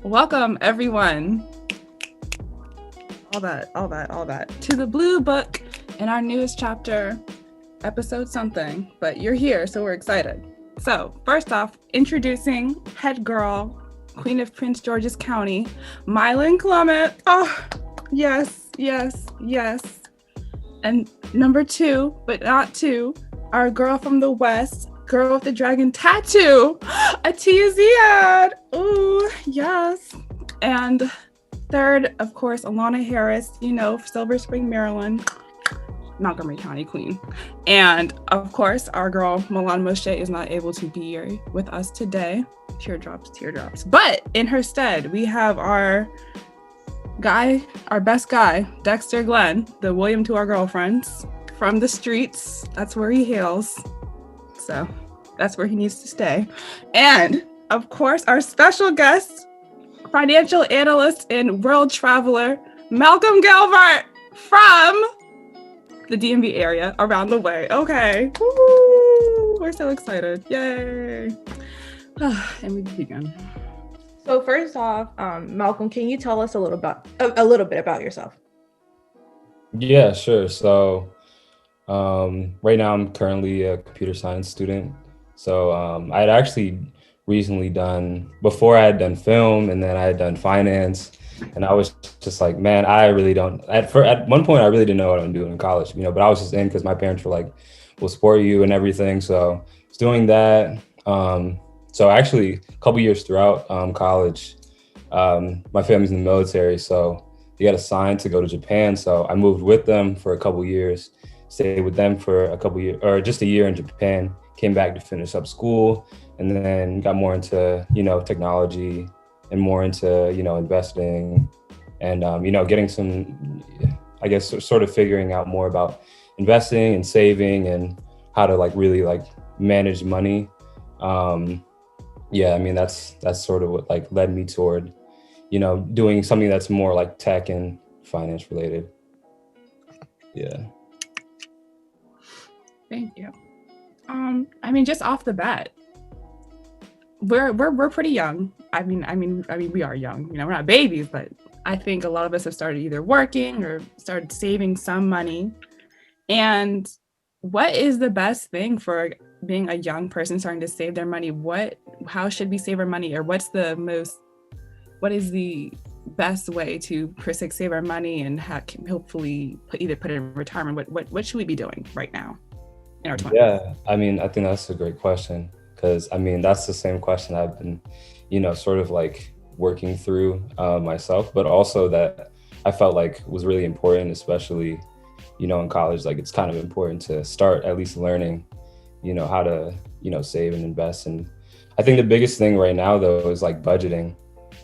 Welcome, everyone. All that. To the Blue Book in our newest chapter, episode something, but you're here, so we're excited. So, first off, introducing head girl, Queen of Prince George's County, Mylan Clement. Oh, yes. And number two, but not two, our girl from the West, girl with the dragon tattoo, Atia Ziad. Ooh, yes. And third, of course, Alana Harris, Silver Spring, Maryland, Montgomery County Queen. And of course, our girl, Milan Moshe, is not able to be here with us today. Teardrops. But in her stead, we have our best guy, Dexter Glenn, the William to our girlfriends, from the streets. That's where he hails. So that's where he needs to stay. And of course, our special guest, financial analyst and world traveler, Malcolm Gilbert from the DMV area around the way. Okay. Woo! We're so excited. Yay. And we begin. So first off, Malcolm, can you tell us a little bit about yourself? Yeah, sure. So right now I'm currently a computer science student. So I had actually recently before I had done film and then I had done finance. And I was just like, man, I really don't, at one point I really didn't know what I'm doing in college, but I was just in because my parents were like, we'll support you and everything. So I was doing that. So actually a couple years throughout college, my family's in the military, so they got assigned to go to Japan. So I moved with them for a couple years, stayed with them for a couple years, or just a year in Japan, came back to finish up school, and then got more into, technology and more into, investing and, getting some, I guess, sort of figuring out more about investing and saving and how to really manage money. That's sort of what led me toward, doing something that's more tech and finance related. Yeah. Thank you. Just off the bat, we're pretty young. I mean, we are young. We're not babies, but I think a lot of us have started either working or started saving some money. And what is the best thing for being a young person starting to save their money? How should we save our money, or what is the best way to save our money and hopefully put it in retirement? What should we be doing right now in our 20s? Yeah, I think that's a great question, because that's the same question I've been, sort of working through myself, but also that I felt was really important, especially, in college. It's kind of important to start at least learning, how to, save and invest. And I think the biggest thing right now though is budgeting.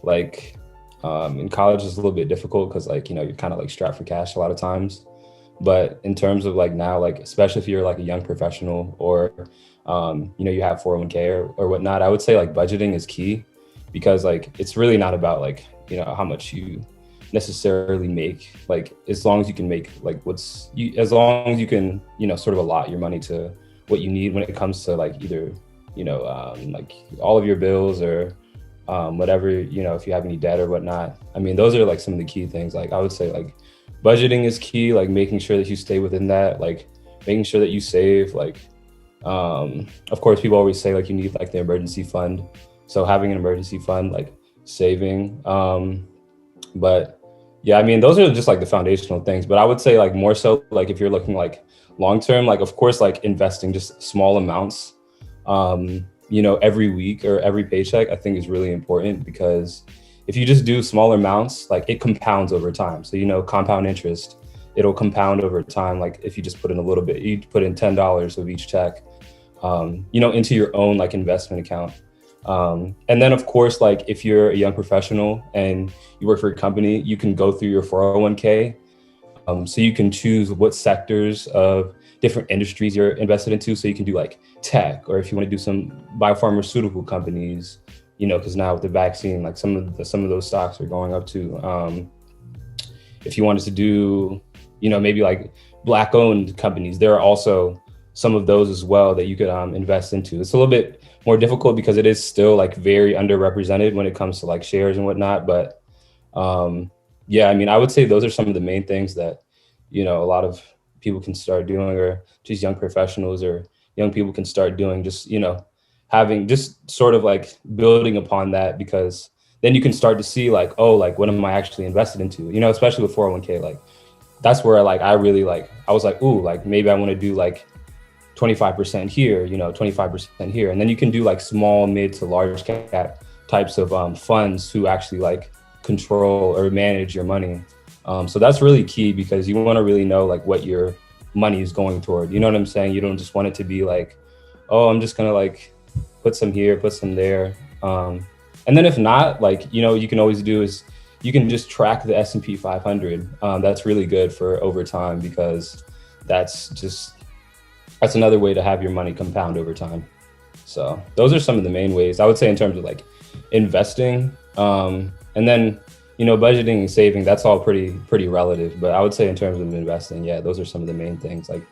In college it's a little bit difficult because you're kind of strapped for cash a lot of times. But in terms of now, especially if you're a young professional or, you have 401k or whatnot, I would say budgeting is key, because it's really not about how much you necessarily make, as long as you can make as long as you can, sort of allot your money to what you need when it comes to either, all of your bills or whatever, if you have any debt or whatnot. Those are some of the key things. I would say budgeting is key, making sure that you stay within that, making sure that you save. Of course, people always say you need the emergency fund. So having an emergency fund, saving. But yeah, those are just the foundational things. But I would say more so if you're looking long term, of course, investing just small amounts, every week or every paycheck, I think is really important, because if you just do smaller amounts, it compounds over time. So, compound interest, it'll compound over time. If you just put in a little bit, you put in $10 of each check, into your own investment account. And then of course, if you're a young professional and you work for a company, you can go through your 401k. So you can choose what sectors of different industries you're invested into. So you can do tech, or if you want to do some biopharmaceutical companies, because now with the vaccine, some of those stocks are going up too. If you wanted to do, maybe Black owned companies, there are also some of those as well that you could invest into. It's a little bit more difficult because it is still like very underrepresented when it comes to like shares and whatnot. But yeah, I mean, I would say those are some of the main things that, you know, a lot of people can start doing, or just young professionals or young people can start doing, just, you know, having just sort of like building upon that, because then you can start to see like, oh, like what am I actually invested into, you know, especially with 401k. Like that's where like I really like, I was like, ooh, like maybe I want to do like 25% here, you know, 25% here. And then you can do like small, mid to large cap types of funds who actually like control or manage your money. So that's really key, because you want to really know like what your money is going toward. You know what I'm saying? You don't just want it to be like, oh, I'm just going to like put some here, put some there. And then if not, like, you know, you can always do is you can just track the S&P 500. That's really good for over time, because that's another way to have your money compound over time. So those are some of the main ways I would say in terms of like investing. And then, you know, budgeting and saving, that's all pretty relative. But I would say in terms of investing, yeah, those are some of the main things like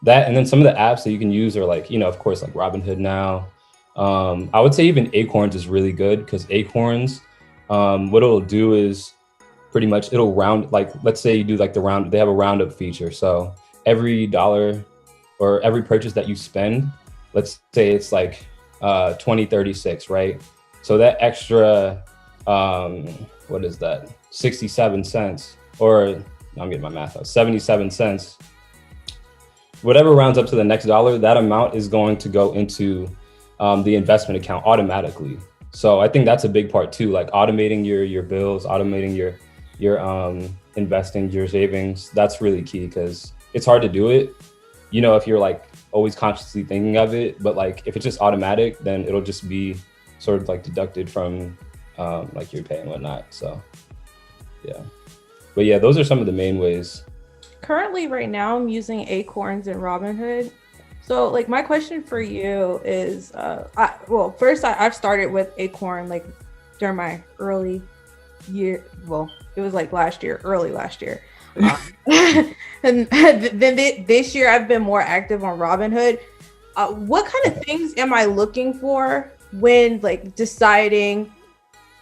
that. And then some of the apps that you can use are like, you know, of course, like Robinhood now. I would say even Acorns is really good, because Acorns, what it'll do is pretty much it'll round, like, let's say you do like they have a roundup feature. So every dollar or every purchase that you spend, let's say it's like 2036, right? So that extra, what is that? 67 cents, or I'm getting my math out, 77 cents, whatever rounds up to the next dollar, that amount is going to go into the investment account automatically. So I think that's a big part too, like automating your bills, automating your investing, your savings. That's really key, because it's hard to do it, you know, if you're like always consciously thinking of it. But like if it's just automatic, then it'll just be sort of like deducted from like your pay and whatnot. So yeah, but yeah, those are some of the main ways. Currently right now I'm using Acorns and Robinhood. So like my question for you is, first I've started with Acorn like during my early year. Well, it was like early last year. And then this year I've been more active on Robinhood. What kind of things am I looking for when like deciding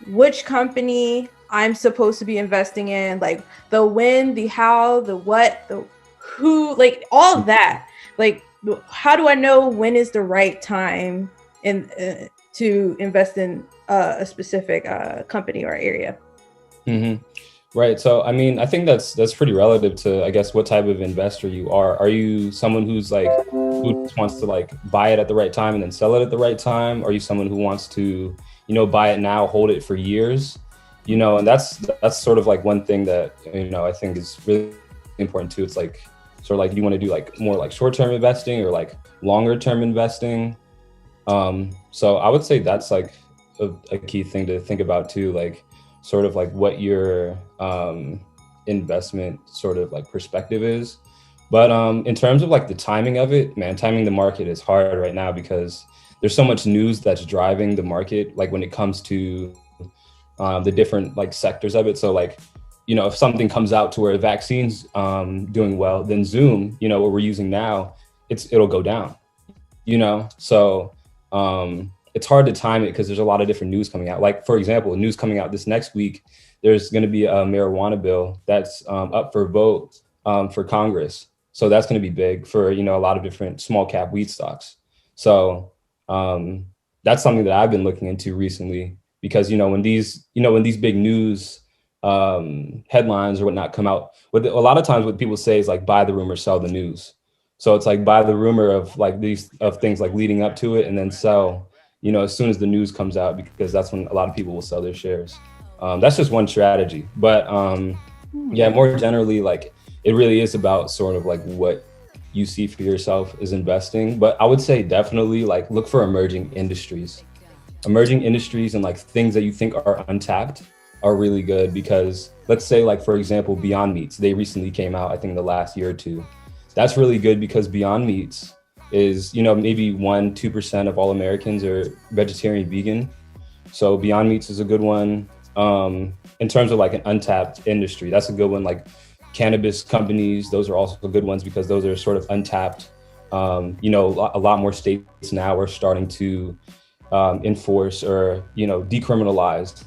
which company I'm supposed to be investing in? Like the when, the how, the what, the who, like all of that. Like how do I know when is the right time to invest in a specific company or area? Mm-hmm. Right. So, I mean, I think that's pretty relative to, I guess, what type of investor you are. Are you someone who's like, who just wants to like buy it at the right time and then sell it at the right time? Are you someone who wants to, you know, buy it now, hold it for years? You know, and that's sort of like one thing that, you know, I think is really important too. It's like, sort of like, you want to do like more like short-term investing or like longer-term investing. So I would say that's like a key thing to think about too, like sort of like what your investment sort of like perspective is. But in terms of like the timing of it, man, timing the market is hard right now, because there's so much news that's driving the market, like when it comes to the different like sectors of it. So like, you know, if something comes out to where a vaccine's doing well, then Zoom, you know, what we're using now, it'll go down, you know? So it's hard to time it, because there's a lot of different news coming out. Like, for example, news coming out this next week, there's going to be a marijuana bill that's up for vote for Congress. So that's going to be big for, you know, a lot of different small cap weed stocks. So that's something that I've been looking into recently, because, you know, when these big news headlines or whatnot come out, a lot of times what people say is like, buy the rumor, sell the news. So it's like buy the rumor of like of things like leading up to it, and then sell, you know, as soon as the news comes out, because that's when a lot of people will sell their shares. That's just one strategy. But yeah, more generally, like it really is about sort of like what you see for yourself is investing. But I would say definitely like look for emerging industries and like things that you think are untapped are really good, because let's say like, for example, Beyond Meats, they recently came out, I think the last year or two. That's really good, because Beyond Meats is, you know, maybe 1-2% of all Americans are vegetarian, vegan. So Beyond Meats is a good one. In terms of like an untapped industry, that's a good one. Like cannabis companies, those are also good ones, because those are sort of untapped. You know, a lot more states now are starting to enforce or, decriminalize,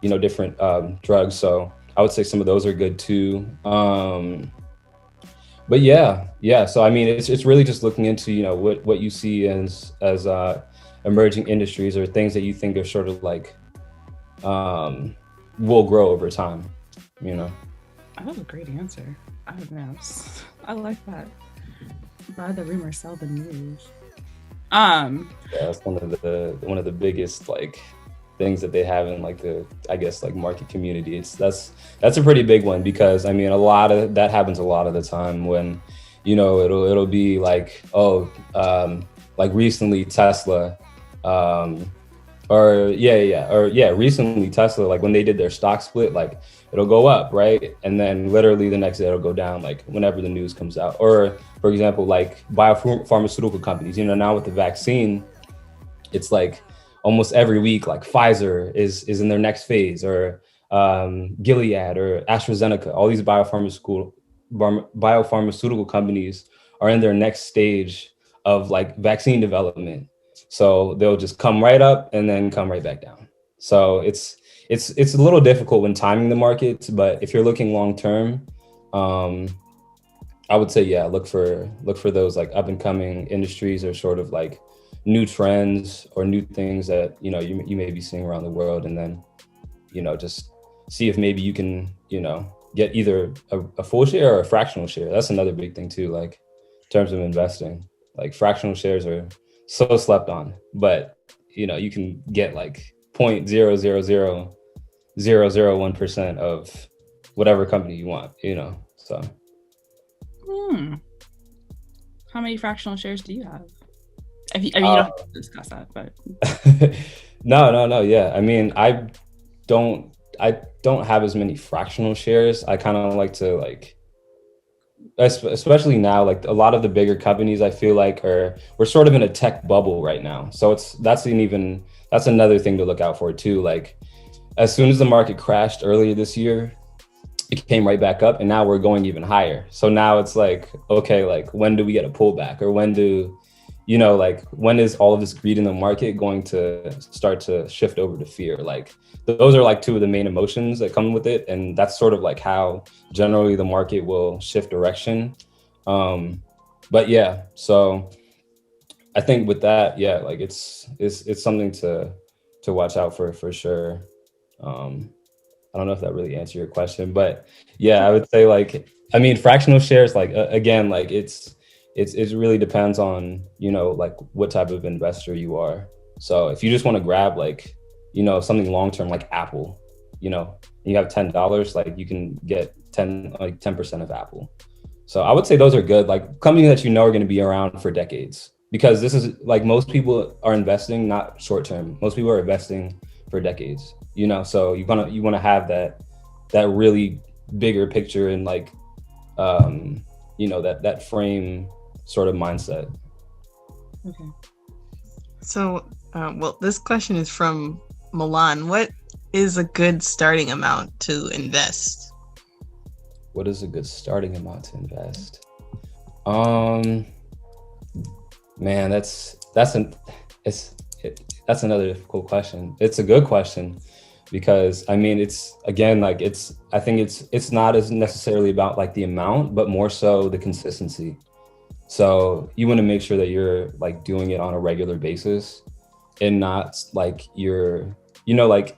different drugs. So I would say some of those are good too. But yeah. So I mean, it's really just looking into, what you see as emerging industries or things that you think are sort of like will grow over time, That was a great answer. I don't know. I like that. Buy the rumor, sell the news. Yeah, that's one of the biggest like things that they have in like the, I guess, like market community. That's a pretty big one, because I mean a lot of that happens a lot of the time when, it'll be like, like recently Tesla, recently Tesla, like when they did their stock split, like it'll go up, right? And then literally the next day it'll go down, like whenever the news comes out. Or for example, like biopharmaceutical companies, now with the vaccine, it's like almost every week, like Pfizer is in their next phase, or Gilead or AstraZeneca, all these biopharmaceutical companies are in their next stage of like vaccine development. So they'll just come right up and then come right back down. So it's a little difficult when timing the markets, but if you're looking long term, I would say, yeah, look for those like up and coming industries, or sort of like new trends or new things that, you may be seeing around the world. And then, just see if maybe you can, get either a full share or a fractional share. That's another big thing too, like in terms of investing. Like fractional shares are so slept on, but you can get like 0.0000001% of whatever company you want, so. How many fractional shares do you have? You don't have to discuss that, but no. Yeah, I mean, I don't have as many fractional shares. I kind of like to like, especially now, like a lot of the bigger companies, I feel like we're sort of in a tech bubble right now. So that's another thing to look out for too. Like as soon as the market crashed earlier this year, it came right back up, and now we're going even higher. So now it's like, okay, like when do we get a pullback, or when is all of this greed in the market going to start to shift over to fear? Like those are like two of the main emotions that come with it. And that's sort of like how generally the market will shift direction. But yeah, so I think with that, yeah, like it's something to watch out for sure. I don't know if that really answered your question, but yeah, I would say like, I mean, fractional shares, like again, like it really depends on, like what type of investor you are. So if you just want to grab like, something long-term like Apple, you have $10, like you can get 10% of Apple. So I would say those are good, like companies that are going to be around for decades, because this is like, most people are investing not short-term. Most people are investing for decades, so you want to have that really bigger picture, and like, that frame sort of mindset. Okay. So, well, this question is from Milan. What is a good starting amount to invest? What is a good starting amount to invest? Man, that's another difficult question. It's a good question, because I mean, it's again, like I think it's not as necessarily about like the amount, but more so the consistency. So you want to make sure that you're like doing it on a regular basis, and not like like,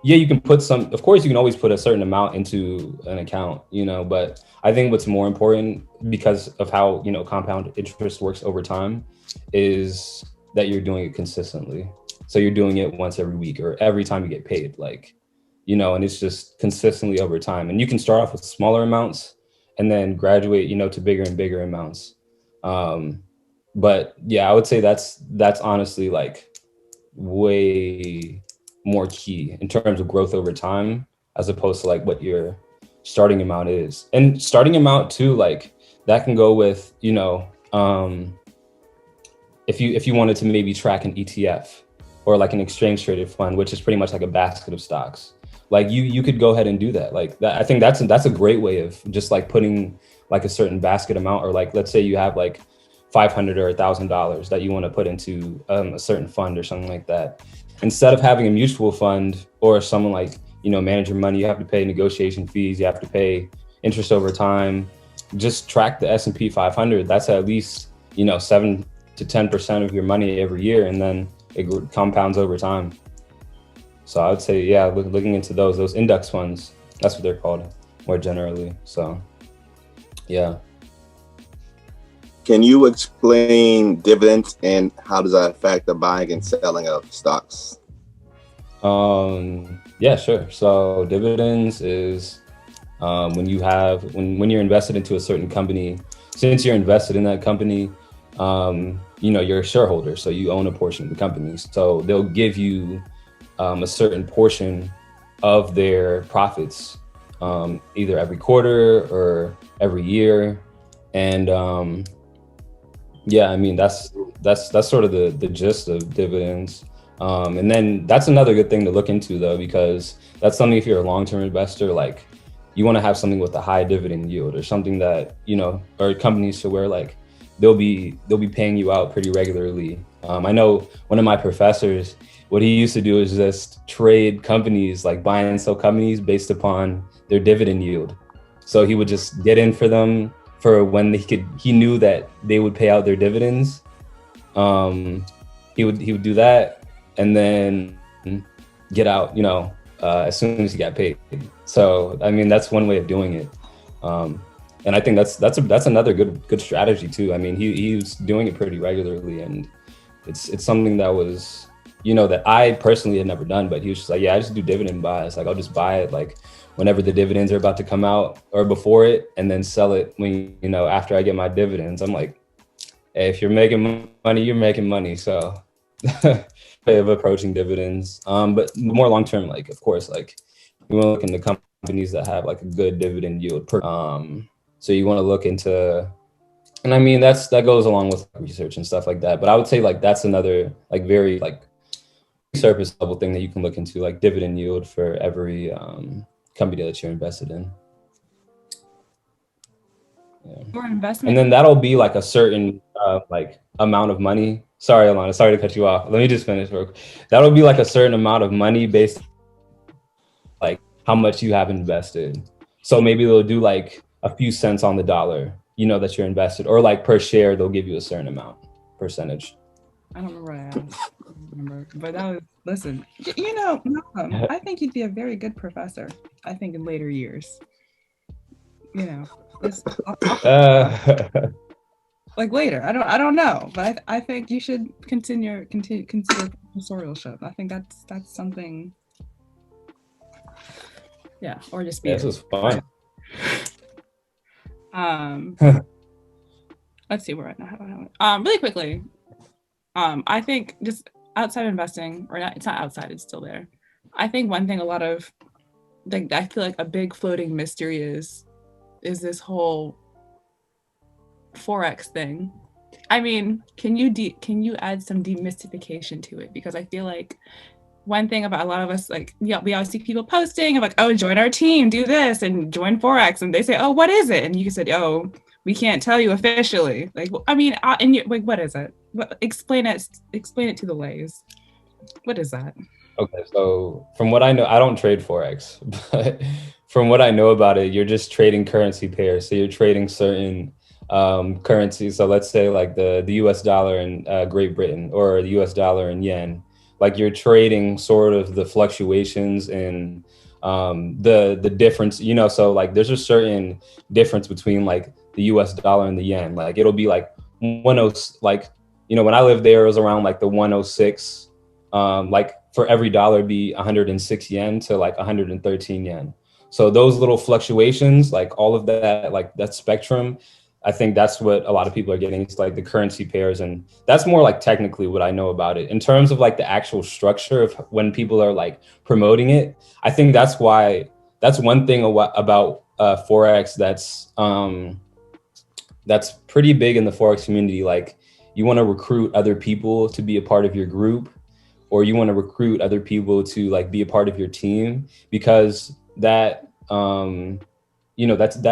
yeah, you can put some, of course you can always put a certain amount into an account, but I think what's more important, because of how, compound interest works over time, is that you're doing it consistently. So you're doing it once every week or every time you get paid, like, and it's just consistently over time. And you can start off with smaller amounts and then graduate, to bigger and bigger amounts. But yeah, I would say that's honestly like way more key in terms of growth over time, as opposed to like what your starting amount is. And starting amount too, like that can go with, if you wanted to maybe track an ETF or like an exchange traded fund, which is pretty much like a basket of stocks, like you could go ahead and do that. Like that, I think that's a great way of just like putting like a certain basket amount, or like, let's say you have like $500 or $1,000 that you want to put into a certain fund or something like that. Instead of having a mutual fund or someone like, manage your money, you have to pay negotiation fees, you have to pay interest over time. Just track the S&P 500. That's at least, 7 to 10% of your money every year, and then it compounds over time. So I would say, yeah, looking into those index funds, that's what they're called more generally. So, yeah. Can you explain dividends and how does that affect the buying and selling of stocks? Yeah, sure. So dividends is when you're invested into a certain company. Since you're invested in that company, you're a shareholder, so you own a portion of the company. So they'll give you a certain portion of their profits, either every quarter or every year, and that's sort of the gist of dividends. And then that's another good thing to look into, though, because that's something, if you're a long-term investor, like you want to have something with a high dividend yield, or something that, or companies to where like they'll be paying you out pretty regularly. I know one of my professors, what he used to do is just trade companies, like buy and sell companies based upon their dividend yield. So he would just get in for them for when he knew that they would pay out their dividends. He would do that and then get out, as soon as he got paid. So, I mean, that's one way of doing it. And I think that's another good strategy too. I mean, he was doing it pretty regularly, and it's something that was, that I personally had never done, but he was just like, yeah, I just do dividend buys. Like, I'll just buy it like whenever the dividends are about to come out or before it, and then sell it when, after I get my dividends. I'm like, hey, if you're making money, you're making money. So way of approaching dividends. But more long-term, like, of course, like you want to look into companies that have like a good dividend yield so you want to look into, and I mean, that goes along with research and stuff like that. But I would say like that's another like very like surface level thing that you can look into, like dividend yield for every company that you're invested in. Yeah. For investment. And then that'll be like a certain like amount of money. Sorry, Alana, sorry to cut you off. Let me just finish. That'll be like a certain amount of money based like how much you have invested. So maybe they'll do like a few cents on the dollar, that you're invested, or like per share, they'll give you a certain amount, percentage. I don't remember what I asked. I don't remember. But that was, listen, Malcolm, I think you'd be a very good professor. I think in later years, like later. I don't know, but I think you should consider professorialship. I think that's something. Yeah, or just be. This was fun. Let's see where I now. Really quickly. I think just outside investing, or not, it's not outside, it's still there. I think one thing I feel like a big floating mystery is this whole Forex thing. I mean, can you add some demystification to it? Because I feel like one thing about a lot of us, like, we always see people posting of like, oh, join our team, do this, and join Forex, and they say, oh, what is it? And you said, oh, we can't tell you officially. Like, I mean, and you, like, what is it? Explain it to the lays. What is that? Okay, so from what I know, I don't trade Forex, but from what I know about it, you're just trading currency pairs. So you're trading certain currencies. So let's say like the US dollar in Great Britain, or the US dollar in yen. Like, you're trading sort of the fluctuations in the difference, so like there's a certain difference between like the US dollar and the yen. Like, it'll be like 10, like, when I lived there, it was around like the 106, like for every dollar be 106 yen to like 113 yen. So those little fluctuations, like all of that, like that spectrum, I think that's what a lot of people are getting. It's like the currency pairs, and that's more like technically what I know about it. In terms of like the actual structure of when people are like promoting it, I think that's one thing about Forex that's pretty big in the Forex community. Like, you want to recruit other people to be a part of your group, or you want to recruit other people to like be a part of your team, because that I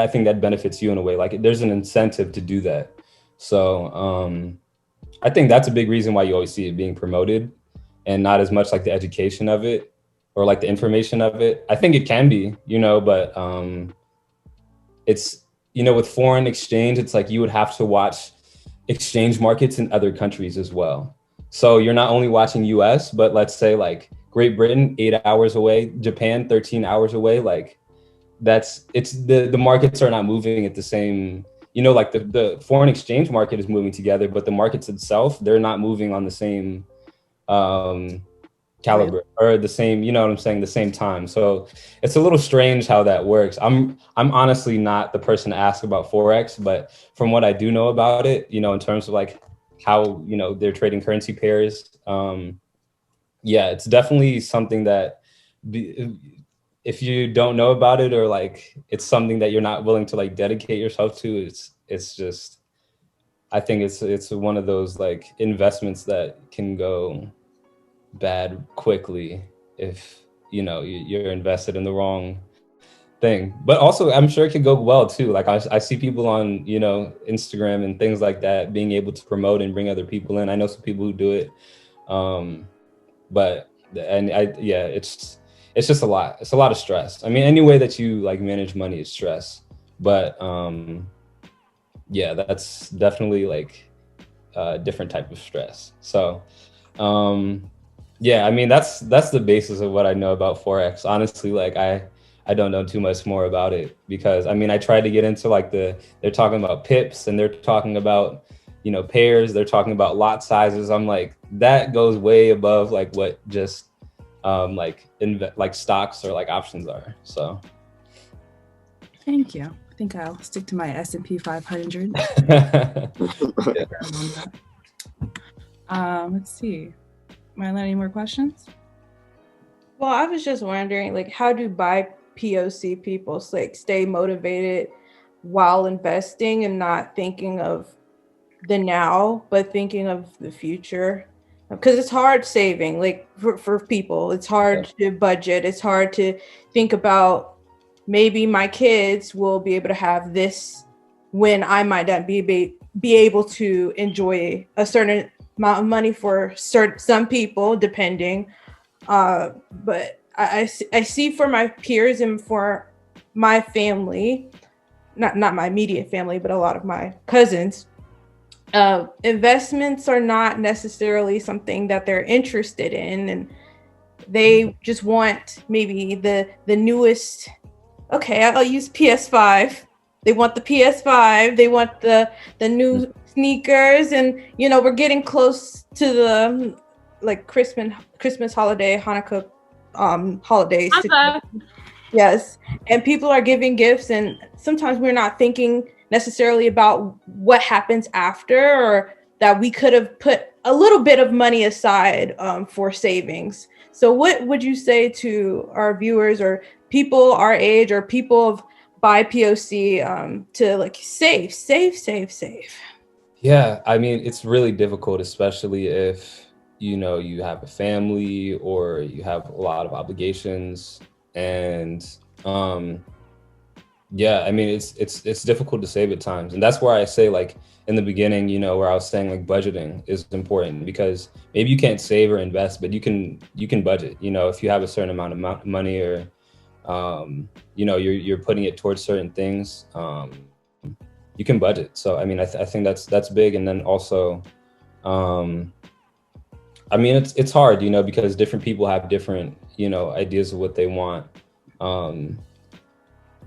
think that benefits you in a way. Like, there's an incentive to do that. So I think that's a big reason why you always see it being promoted and not as much like the education of it or like the information of it. I think it can be, but it's, with foreign exchange, it's like you would have to watch exchange markets in other countries as well. So you're not only watching US, but let's say like Great Britain, 8 hours away, Japan, 13 hours away. Like it's the markets are not moving at the same, like the foreign exchange market is moving together, but the markets itself, they're not moving on the same caliber or the same, you know what I'm saying, the same time. So it's a little strange how that works. I'm honestly not the person to ask about Forex, but from what I do know about it, in terms of like how, they're trading currency pairs, yeah, it's definitely something that if you don't know about it or like it's something that you're not willing to like dedicate yourself to, it's just, I think it's one of those like investments that can go bad quickly if you're invested in the wrong thing. But also I'm sure it could go well too. Like I see people on Instagram and things like that being able to promote and bring other people in. I know some people who do it, but it's just a lot. It's a lot of stress. I mean, any way that you like manage money is stress, but yeah, that's definitely like a different type of stress. So yeah, I mean, that's the basis of what I know about Forex. Honestly, like I don't know too much more about it because I mean, I tried to get into like they're talking about pips and they're talking about, pairs, they're talking about lot sizes. I'm like, that goes way above like what just like stocks or like options are. So Thank you. I think I'll stick to my S&P 500. Let's see. Marlene, any more questions? Well, I was just wondering, like, how do POC people like stay motivated while investing and not thinking of the now, but thinking of the future? Because it's hard saving, like for people, it's hard to budget. It's hard to think about maybe my kids will be able to have this when I might not be able to enjoy a certain amount of money for some people, depending. But I see for my peers and for my family, not my immediate family, but a lot of my cousins, investments are not necessarily something that they're interested in, and they just want maybe the newest. Okay, I'll use PS5. They want the PS5. They want the new sneakers, and we're getting close to the like Christmas holiday, Hanukkah holidays. Yes, and people are giving gifts, and sometimes we're not thinking necessarily about what happens after, or that we could have put a little bit of money aside for savings. So what would you say to our viewers or people our age or people of BIPOC to like save? Yeah, I mean, it's really difficult, especially if you have a family or you have a lot of obligations. And yeah, I mean, it's difficult to save at times. And that's where I say, like in the beginning, where I was saying like budgeting is important, because maybe you can't save or invest, but you can budget. If you have a certain amount of money, or you're putting it towards certain things, you can budget. So I mean, I think that's big. And then also, I mean, it's hard, because different people have different ideas of what they want,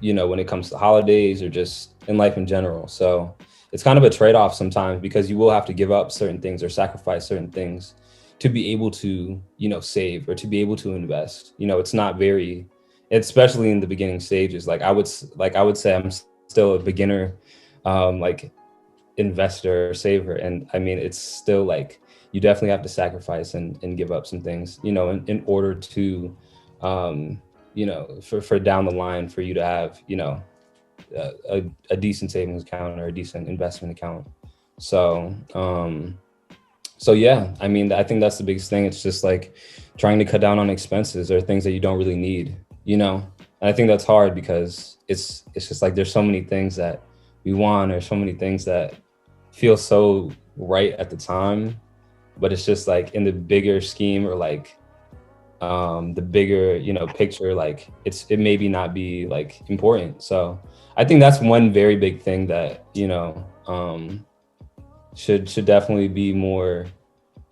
when it comes to holidays or just in life in general. So it's kind of a trade-off sometimes, because you will have to give up certain things or sacrifice certain things to be able to save or to be able to invest. It's not very, especially in the beginning stages. I would say I'm still a beginner like investor or saver, and I mean, it's still like you definitely have to sacrifice and give up some things in order to for down the line for you to have a decent savings account or a decent investment account. So yeah, I mean, I think that's the biggest thing. It's just like trying to cut down on expenses or things that you don't really need, and I think that's hard, because it's just like there's so many things that we want, or so many things that feel so right at the time, but it's just like in the bigger scheme or like the bigger, you know, picture, like it maybe not be like important. So I think that's one very big thing that, you know, should definitely be more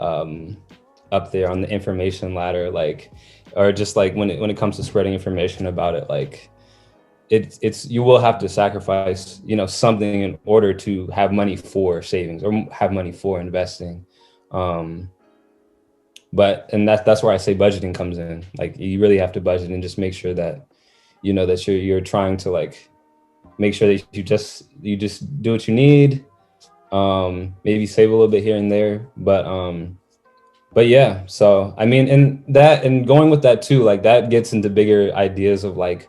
up there on the information ladder, like, or just like when it comes to spreading information about it, like it's you will have to sacrifice, you know, something in order to have money for savings or have money for investing. Um, but and that's where I say budgeting comes in. Like you really have to budget and just make sure that, you know, that you're trying to like make sure that you just do what you need. Maybe save a little bit here and there, but yeah. So I mean, and that, and going with that too, like that gets into bigger ideas of like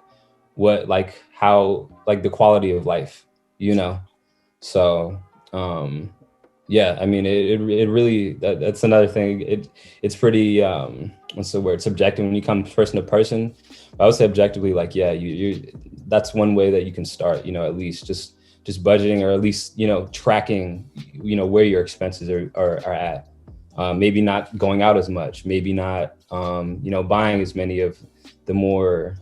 what, like how, like the quality of life, you know. So yeah, I mean, it really, that's another thing. It's pretty what's the word, subjective when you come person to person. I would say objectively, like, yeah, you that's one way that you can start, you know, at least just budgeting, or at least, you know, tracking, you know, where your expenses are at. Maybe not going out as much, maybe not you know, buying as many of the more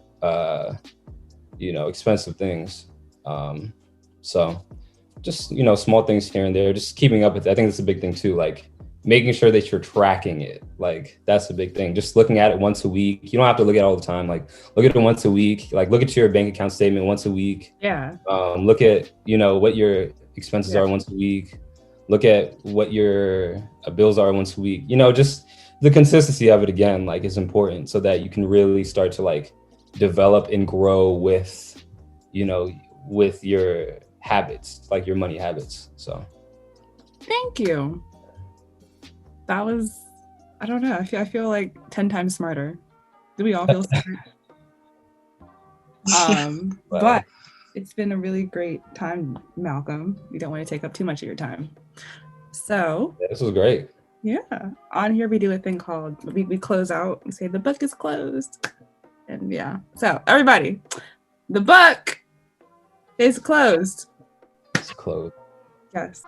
you know, expensive things. So just, you know, small things here and there, just keeping up with it. I think that's a big thing too, like making sure that you're tracking it. Like that's a big thing. Just looking at it once a week. You don't have to look at it all the time. Like look at it once a week. Like look at your bank account statement once a week. Yeah. Look at, you know, what your expenses are once a week. Look at what your bills are once a week. You know, just the consistency of it, again, like is important, so that you can really start to like develop and grow with, you know, with your habits, like your money habits. So Thank you. That was, I don't know, I feel like 10 times smarter. Do we all feel smart? But it's been a really great time, Malcolm. We don't want to take up too much of your time. So yeah, this was great. yeah, on here we do a thing called, we close out, we say the book is closed. And yeah, so everybody, the book is closed. It's closed. Yes.